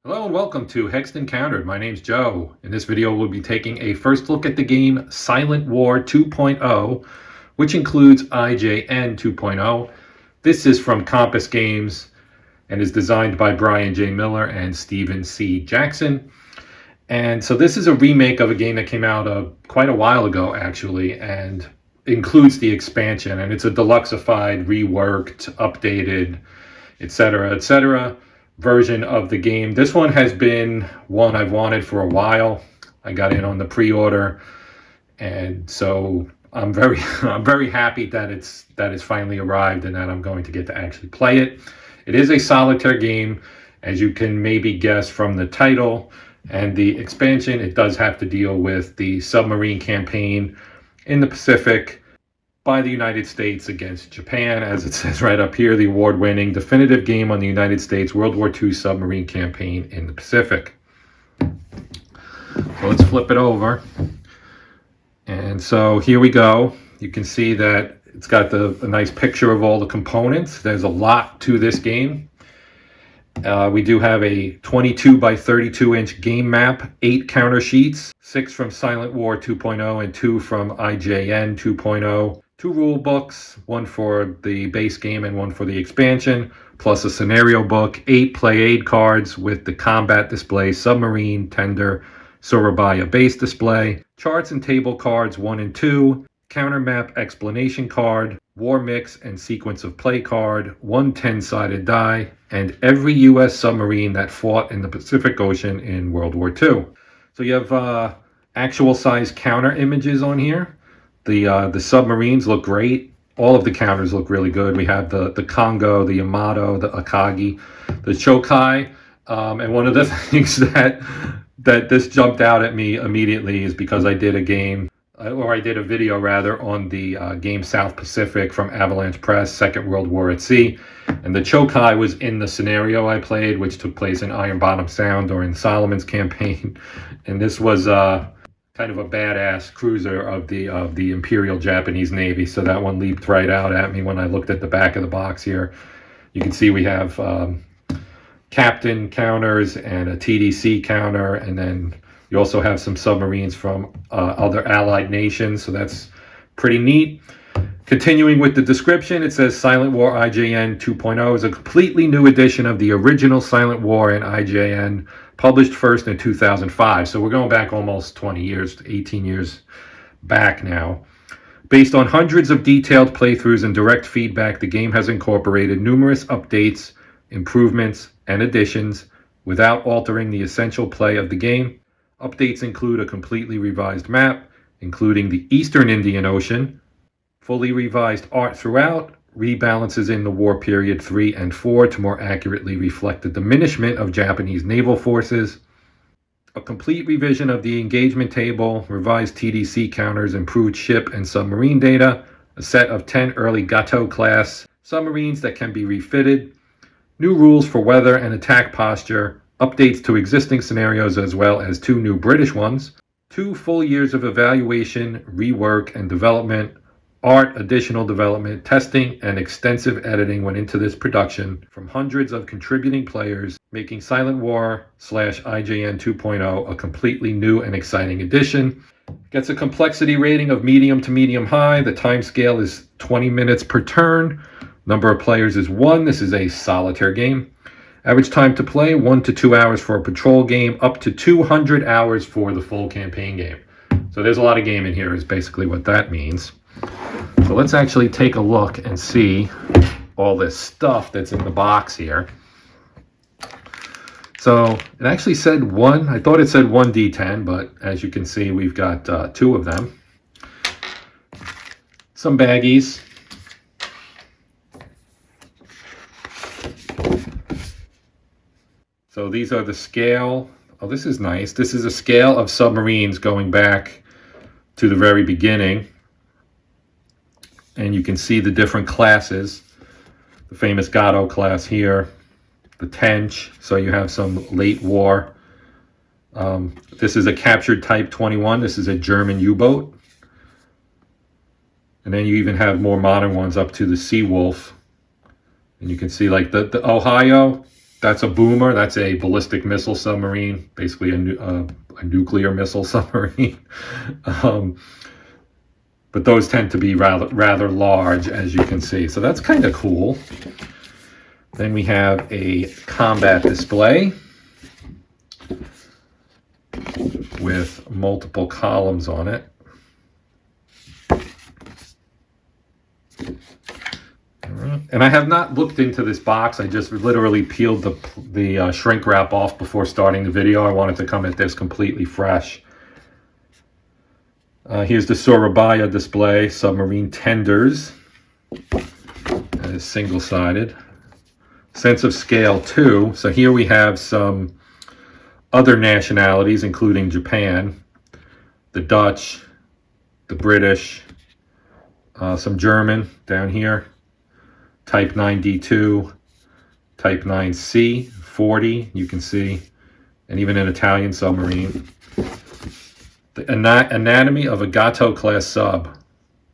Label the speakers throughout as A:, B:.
A: Hello and welcome to Hexed Encountered. My name's Joe. In this video, we'll be taking a first look at the game Silent War 2.0, which includes IJN 2.0. This is from Compass Games and is designed by Brian J. Miller and Stephen C. Jackson. And so this is a remake of a game that came out quite a while ago, actually, and includes the expansion. And it's a deluxeified, reworked, updated, etc., version of the game. This one has been one I've wanted for a while. I got in on the pre-order, and so I'm very happy that it's finally arrived and that I'm going to get to actually play it. It is a solitaire game, as you can maybe guess from the title and the expansion. It does have to deal with the submarine campaign in the Pacific by the United States against Japan, as it says right up here, the award-winning definitive game on the United States World War II submarine campaign in the Pacific. So let's flip it over. And so here we go. You can see that it's got a nice picture of all the components. There's a lot to this game. We do have a 22 by 32 inch game map, 8 counter sheets, 6 from Silent War 2.0 and 2 from IJN 2.0. 2 rule books, 1 for the base game and 1 for the expansion, plus a scenario book, 8 play aid cards with the combat display, submarine, tender, Surabaya base display, charts and table cards 1 and 2, counter map explanation card, war mix and sequence of play card, 1 10-sided die, and every U.S. submarine that fought in the Pacific Ocean in World War II. So you have actual size counter images on here. The submarines look great. All of the counters look really good. We have the Congo, the Yamato, the Akagi, the Shokai. And one of the things that this jumped out at me immediately is because I did a video rather, on the game South Pacific from Avalanche Press, Second World War at Sea. And the Shokai was in the scenario I played, which took place in Iron Bottom Sound during Solomon's campaign. And this was kind of a badass cruiser of the Imperial Japanese Navy. So that one leaped right out at me when I looked at the back of the box here. You can see we have captain counters and a TDC counter, and then you also have some submarines from other allied nations, so that's pretty neat. Continuing with the description, it says Silent War IJN 2.0 is a completely new edition of the original Silent War and IJN, published first in 2005. So we're going back almost 20 years, 18 years back now. Based on hundreds of detailed playthroughs and direct feedback, the game has incorporated numerous updates, improvements, and additions without altering the essential play of the game. Updates include a completely revised map, including the Eastern Indian Ocean, fully revised art throughout, rebalances in the war period 3 and 4 to more accurately reflect the diminishment of Japanese naval forces, a complete revision of the engagement table, revised TDC counters, improved ship and submarine data, a set of 10 early Gato class submarines that can be refitted, new rules for weather and attack posture, updates to existing scenarios as well as 2 new British ones, 2 full years of evaluation, rework, and development, art, additional development, testing, and extensive editing went into this production from hundreds of contributing players, making Silent War/IJN 2.0 a completely new and exciting addition. Gets a complexity rating of medium to medium high. The time scale is 20 minutes per turn. Number of players is 1. This is a solitaire game. Average time to play, 1 to 2 hours for a patrol game, up to 200 hours for the full campaign game. So there's a lot of game in here is basically what that means. So let's actually take a look and see all this stuff that's in the box here. So it actually said I thought it said 1d10, but as you can see, we've got 2 of them. Some baggies. So these are the scale. Oh, this is nice. This is a scale of submarines going back to the very beginning. And you can see the different classes. The famous Gato class here. The Tench. So you have some late war. This is a captured Type 21. This is a German U-boat. And then you even have more modern ones up to the Seawolf. And you can see like the Ohio. That's a boomer. That's a ballistic missile submarine, basically a nuclear missile submarine. um, but those tend to be rather large, as you can see. So that's kind of cool. Then we have a combat display with multiple columns on it. And I have not looked into this box. I just literally peeled the shrink wrap off before starting the video. I wanted to come at this completely fresh. Here's the Surabaya display, submarine tenders. That is single-sided. Sense of scale 2. So here we have some other nationalities, including Japan, the Dutch, the British, some German down here, Type 9D2, Type 9C, 40, you can see, and even an Italian submarine. The anatomy of a Gato class sub.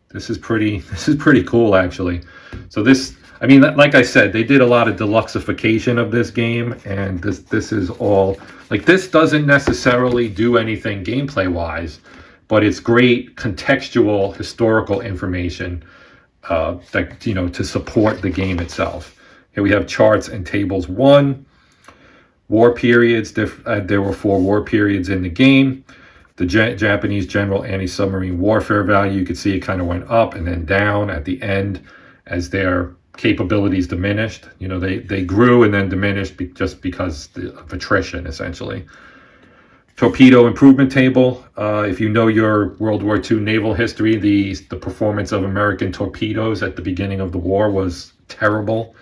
A: This is pretty cool, actually. So this, I mean, like I said, they did a lot of deluxeification of this game, and this is all, like, this doesn't necessarily do anything gameplay wise, but it's great contextual historical information that, you know, to support the game itself. Here we have charts and tables 1, war periods. There were 4 war periods in the game. The Japanese general anti-submarine warfare value, you could see it kind of went up and then down at the end as their capabilities diminished. You know, they grew and then diminished just because of attrition, essentially. Torpedo improvement table. If you know your World War II naval history, the performance of American torpedoes at the beginning of the war was terrible.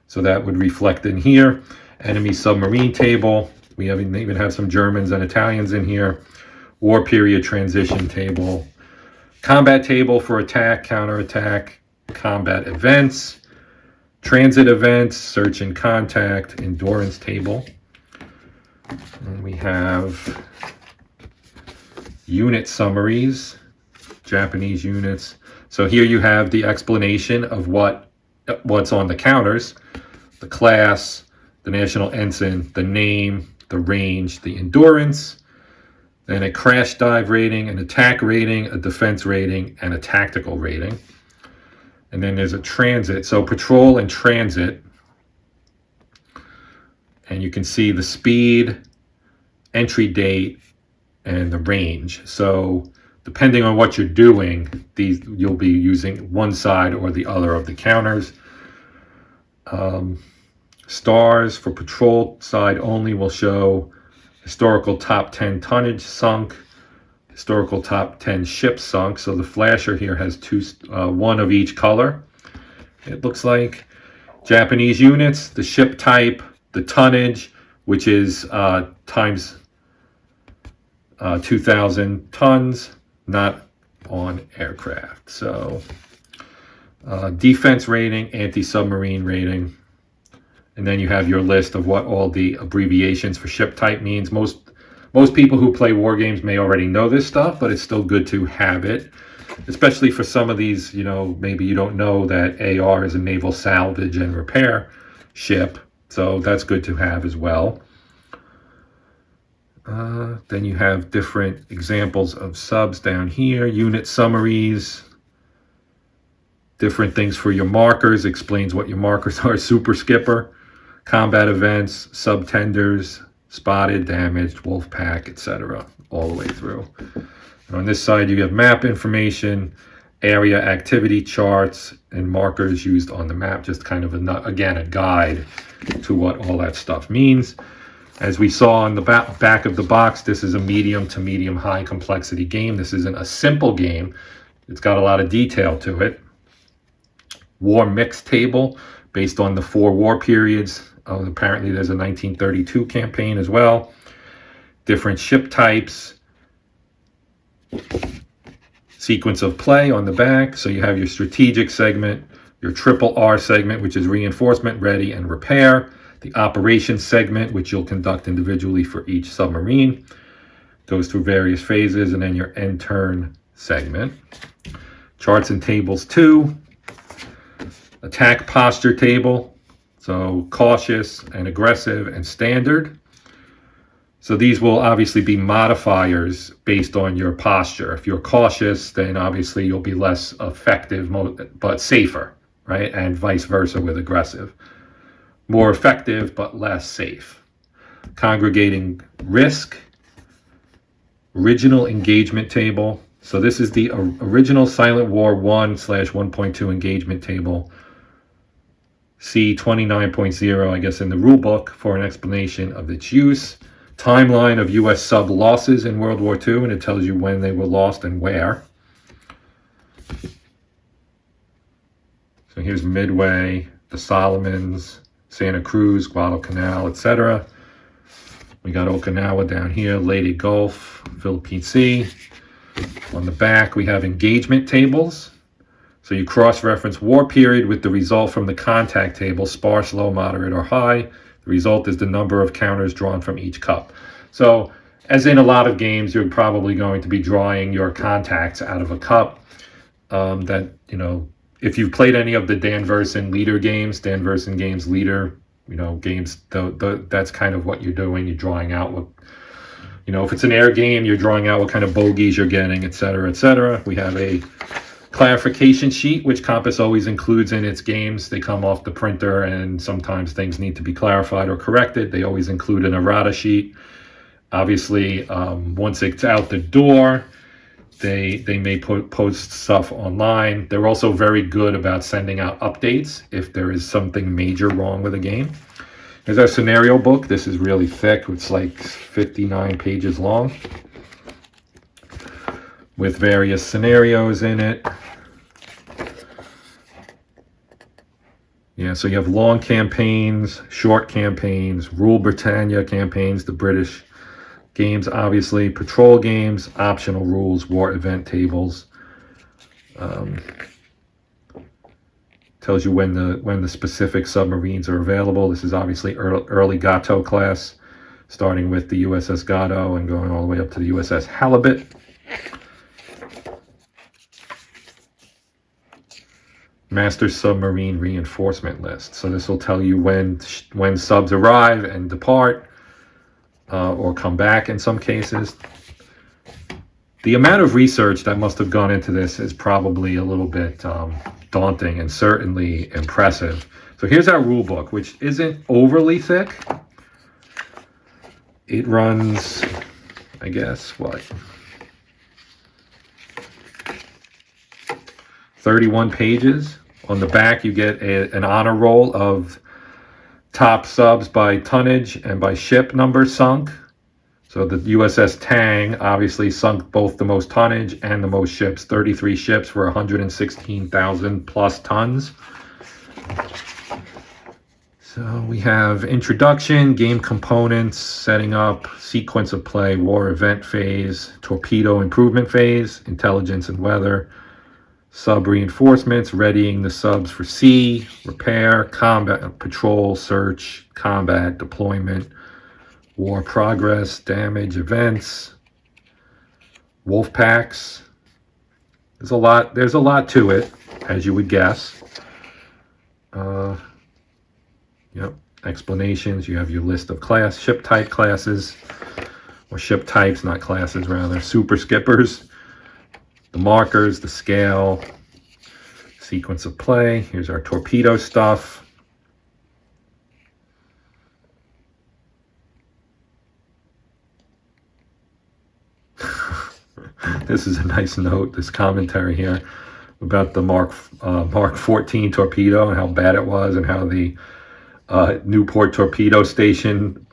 A: So that would reflect in here. Enemy submarine table. We even have some Germans and Italians in here. War period transition table. Combat table for attack, counterattack, combat events. Transit events, search and contact, endurance table. And we have unit summaries, Japanese units. So here you have the explanation of what's on the counters, the class, the national ensign, the name, the range, the endurance, then a crash dive rating, an attack rating, a defense rating, and a tactical rating. And then there's a transit, so patrol and transit. And you can see the speed, entry date, and the range. So depending on what you're doing, you'll be using one side or the other of the counters. Stars for patrol side only will show historical top 10 tonnage sunk, historical top 10 ships sunk. So the flasher here has one of each color, it looks like. Japanese units, the ship type, the tonnage, which is times 2,000 tons, not on aircraft. So defense rating, anti-submarine rating, and then you have your list of what all the abbreviations for ship type means. Most people who play war games may already know this stuff, but it's still good to have it, especially for some of these, you know, maybe you don't know that AR is a naval salvage and repair ship. So that's good to have as well. Then you have different examples of subs down here. Unit summaries. Different things for your markers. Explains what your markers are. Super skipper. Combat events. Sub tenders. Spotted, damaged, wolf pack, etc. All the way through. And on this side you have map information. Area activity charts and markers used on the map. Just kind of, again, a guide to what all that stuff means. As we saw on the back of the box, this is a medium to medium high complexity game. This isn't a simple game. It's got a lot of detail to it. War mix table based on the 4 war periods. Apparently there's a 1932 campaign as well. Different ship types. Sequence of play on the back. So you have your strategic segment, your triple R segment, which is reinforcement, ready, and repair. The operations segment, which you'll conduct individually for each submarine. Goes through various phases, and then your end turn segment. Charts and tables 2. Attack posture table. So cautious and aggressive and standard. So these will obviously be modifiers based on your posture. If you're cautious, then obviously you'll be less effective, but safer, right? And vice versa with aggressive. More effective, but less safe. Congregating risk. Original engagement table. So this is the original Silent War 1/1.2 engagement table. See 29.0, I guess, in the rule book for an explanation of its use. Timeline of U.S. sub losses in World War II, and it tells you when they were lost and where. So here's Midway, the Solomons, Santa Cruz, Guadalcanal, etc. We got Okinawa down here, Leyte Gulf, Philippine Sea. On the back, we have engagement tables. So you cross-reference war period with the result from the contact table, sparse, low, moderate, or high. The result is the number of counters drawn from each cup. So as in a lot of games, you're probably going to be drawing your contacts out of a cup. That, you know, if you've played any of the Dan Versen leader games, Dan Versen games leader, you know, games, that's kind of what you're doing. You're drawing out what, you know, if it's an air game, you're drawing out what kind of bogeys you're getting, etc., etc. We have a clarification sheet, which Compass always includes in its games. They come off the printer, and sometimes things need to be clarified or corrected. They always include an errata sheet. Obviously, once it's out the door, they may post stuff online. They're also very good about sending out updates if there is something major wrong with a game. Here's our scenario book. This is really thick. It's like 59 pages long with various scenarios in it. Yeah, so you have long campaigns, short campaigns, Rule Britannia campaigns, the British games, obviously, patrol games, optional rules, war event tables. Tells you when the specific submarines are available. This is obviously early Gato class, starting with the USS Gato and going all the way up to the USS Halibut. Master submarine reinforcement list. So this will tell you when subs arrive and depart, or come back in some cases. The amount of research that must have gone into this is probably a little bit daunting and certainly impressive. So here's our rule book, which isn't overly thick. It runs, I guess, what? 31 pages. On the back, you get an honor roll of top subs by tonnage and by ship number sunk. So the USS Tang obviously sunk both the most tonnage and the most ships. 33 ships for 116,000 plus tons. So we have introduction, game components, setting up, sequence of play, war event phase, torpedo improvement phase, intelligence and weather, sub reinforcements, readying the subs for sea, repair, combat, patrol, search, combat, deployment, war progress, damage, events, wolf packs. There's a lot to it, as you would guess. Yep, explanations. You have your list of ship type classes, or ship types, not classes, rather. Super skippers, the markers, the scale, sequence of play. Here's our torpedo stuff. This is a nice note, this commentary here about the Mark 14 torpedo and how bad it was, and how the Newport Torpedo Station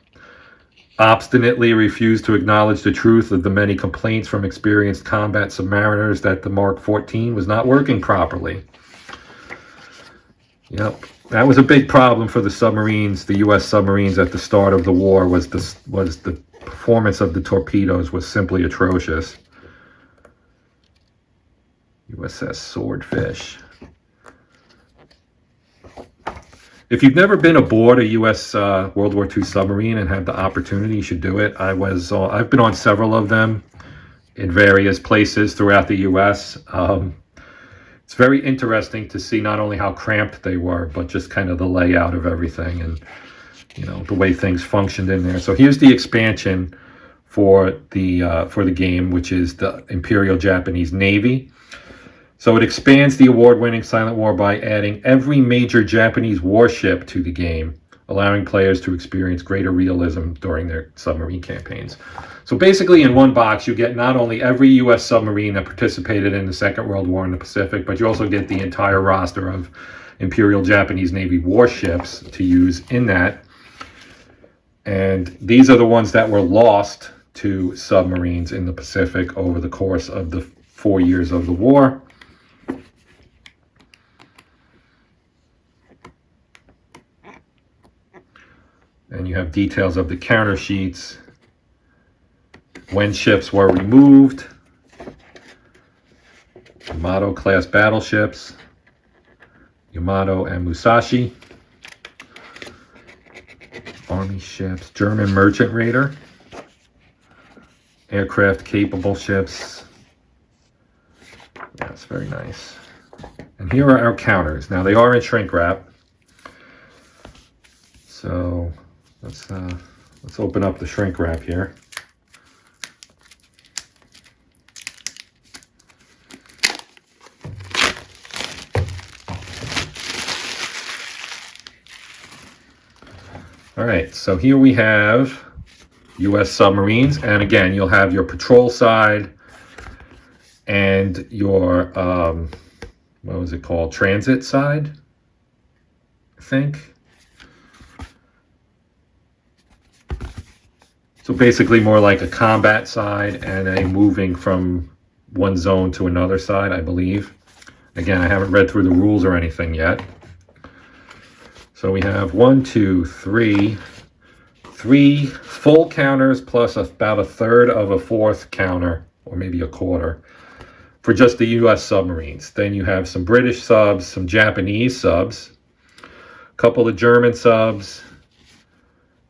A: obstinately refused to acknowledge the truth of the many complaints from experienced combat submariners that the Mark 14 was not working properly. Yep, that was a big problem for the submarines, the U.S. submarines at the start of the war. Was the performance of the torpedoes was simply atrocious. USS Swordfish. If you've never been aboard a U.S. World War II submarine and had the opportunity, you should do it. I've been on several of them in various places throughout the U.S. It's it's very interesting to see not only how cramped they were, but just kind of the layout of everything and, you know, the way things functioned in there. So here's the expansion for the game, which is the Imperial Japanese Navy. So it expands the award-winning Silent War by adding every major Japanese warship to the game, allowing players to experience greater realism during their submarine campaigns. So basically in one box, you get not only every U.S. submarine that participated in the Second World War in the Pacific, but you also get the entire roster of Imperial Japanese Navy warships to use in that. And these are the ones that were lost to submarines in the Pacific over the course of the 4 years of the war. And you have details of the counter sheets, when ships were removed, Yamato class battleships, Yamato and Musashi, Army ships, German merchant raider, aircraft capable ships. That's very nice. And here are our counters. Now they are in shrink wrap. So let's open up the shrink wrap here. All right, so here we have U.S. submarines, and again, you'll have your patrol side and your, what was it called, transit side, I think. So basically more like a combat side and a moving from one zone to another side, I believe. Again, I haven't read through the rules or anything yet. So we have 1, 2, 3 full counters plus about a third of a fourth counter, or maybe a quarter, for just the U.S. submarines. Then you have some British subs, some Japanese subs, a couple of German subs,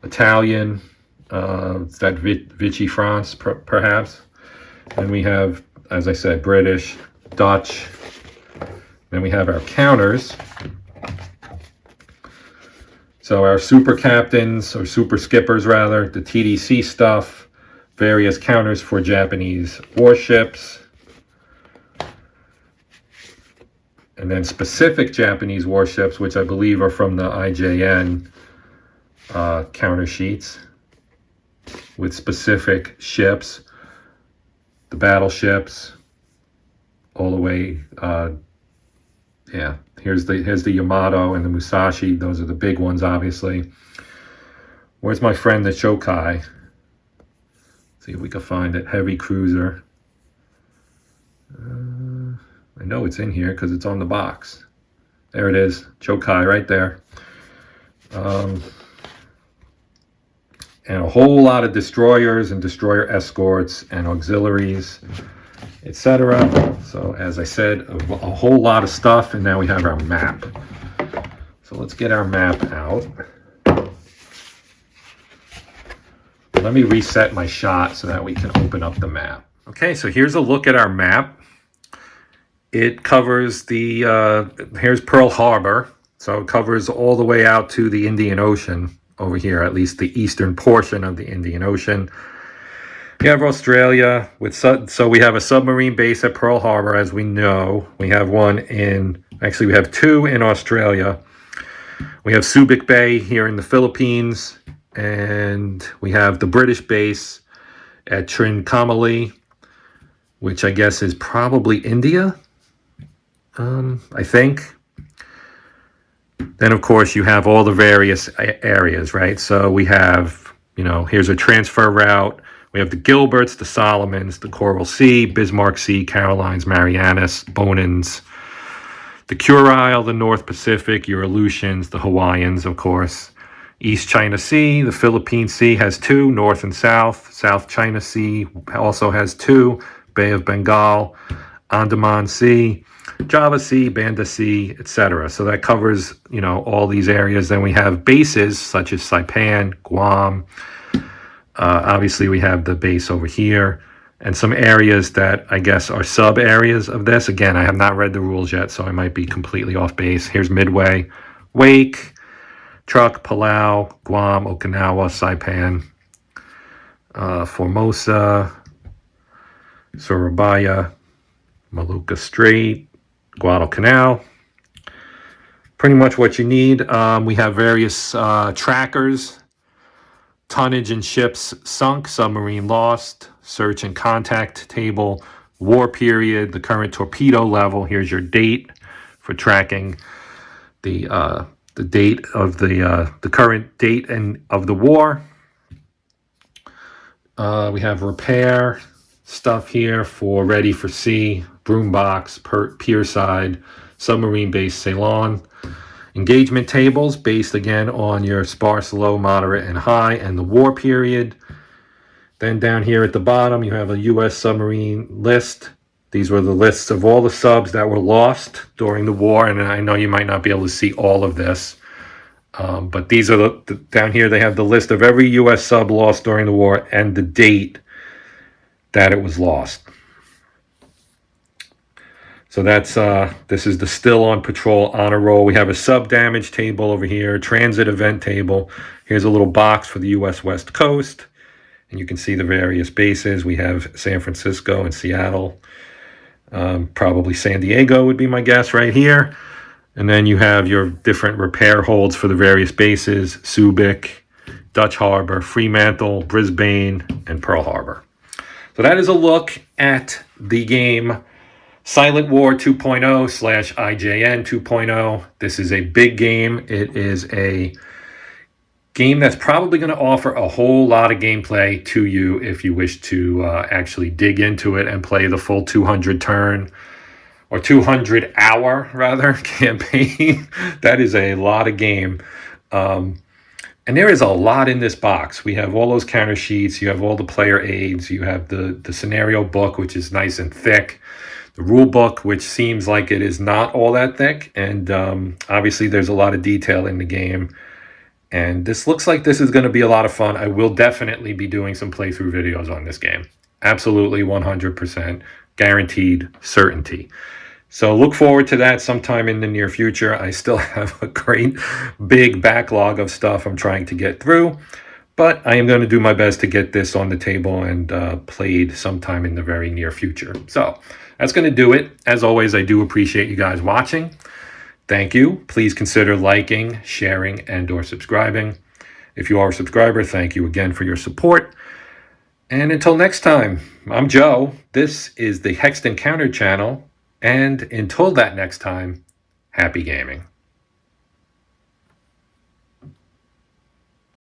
A: Italian, is that Vichy France, perhaps? And we have, as I said, British, Dutch. Then we have our counters. So our super captains, or super skippers rather, the TDC stuff, various counters for Japanese warships, and then specific Japanese warships, which I believe are from the IJN counter sheets, with specific ships, the battleships, all the way, yeah. Here's the Yamato and the Musashi. Those are the big ones, obviously. Where's my friend the Shokai? See if we can find it. Heavy cruiser. I know it's in here because it's on the box. There it is. Shokai right there. And a whole lot of destroyers and destroyer escorts and auxiliaries, etc. So as I said, a whole lot of stuff, and now we have our map. So let's get our map out. Let me reset my shot so that we can open up the map. Okay, so here's a look at our map. It covers here's Pearl Harbor. So it covers all the way out to the Indian Ocean over here, at least the eastern portion of the Indian Ocean. We have Australia, so we have a submarine base at Pearl Harbor, as we know. We have actually we have two in Australia. We have Subic Bay here in the Philippines, and we have the British base at Trincomalee, which I guess is probably India, I think. Then, of course, you have all the various areas, right? So we have, here's a transfer route. We have the Gilberts, the Solomons, the Coral Sea, Bismarck Sea, Carolines, Marianas, Bonans, the Kurile, the North Pacific, your Aleutians, the Hawaiians, of course, East China Sea, the Philippine Sea has two, North and South. South China Sea also has two, Bay of Bengal, Andaman Sea, Java Sea, Banda Sea, etc. So that covers, all these areas. Then we have bases such as Saipan, Guam. Obviously, we have the base over here. and some areas that I guess are sub areas of this. Again, I have not read the rules yet, so I might be completely off base. Here's Midway, Wake, Truk, Palau, Guam, Okinawa, Saipan, Formosa, Surabaya, Molucca Strait, Guadalcanal. Pretty much what you need. We have various trackers, tonnage and ships sunk, submarine lost, search and contact table, war period, the current torpedo level. Here's your date for tracking the date of the current date and of the war. We have repair stuff here for ready for sea, boombox, pier side, submarine base Ceylon. Engagement tables based again on your sparse, low, moderate, and high, and the war period. Then down here at the bottom, you have a U.S. submarine list. These were the lists of all the subs that were lost during the war, and I know you might not be able to see all of this. But these are down here, they have the list of every U.S. sub lost during the war and the date that it was lost. So that's this is the still on patrol honor roll. We have a sub damage table over here, transit event table. Here's a little box for the U.S. West Coast, and you can see the various bases. We have San Francisco and Seattle. Probably San Diego would be my guess right here. And then you have your different repair holds for the various bases: Subic, Dutch Harbor, Fremantle, Brisbane, and Pearl Harbor. So that is a look at the game Silent War 2.0 / IJN 2.0. This is a big game. It is a game that's probably going to offer a whole lot of gameplay to you if you wish to actually dig into it and play the full 200 turn or 200 hour rather campaign. That is a lot of game. And there is a lot in this box. We have all those counter sheets. You have all the player aids. You have the scenario book, which is nice and thick. The rule book, which seems like it is not all that thick. And obviously there's a lot of detail in the game. And this looks like this is going to be a lot of fun. I will definitely be doing some playthrough videos on this game. Absolutely 100% guaranteed certainty. So look forward to that sometime in the near future. I still have a great big backlog of stuff I'm trying to get through, but I am going to do my best to get this on the table and played sometime in the very near future. So that's going to do it. As always, I do appreciate you guys watching. Thank you. Please consider liking, sharing, and/or subscribing. If you are a subscriber, thank you again for your support. And until next time, I'm Joe. This is the Hexed Encounter channel. And until that next time, happy gaming.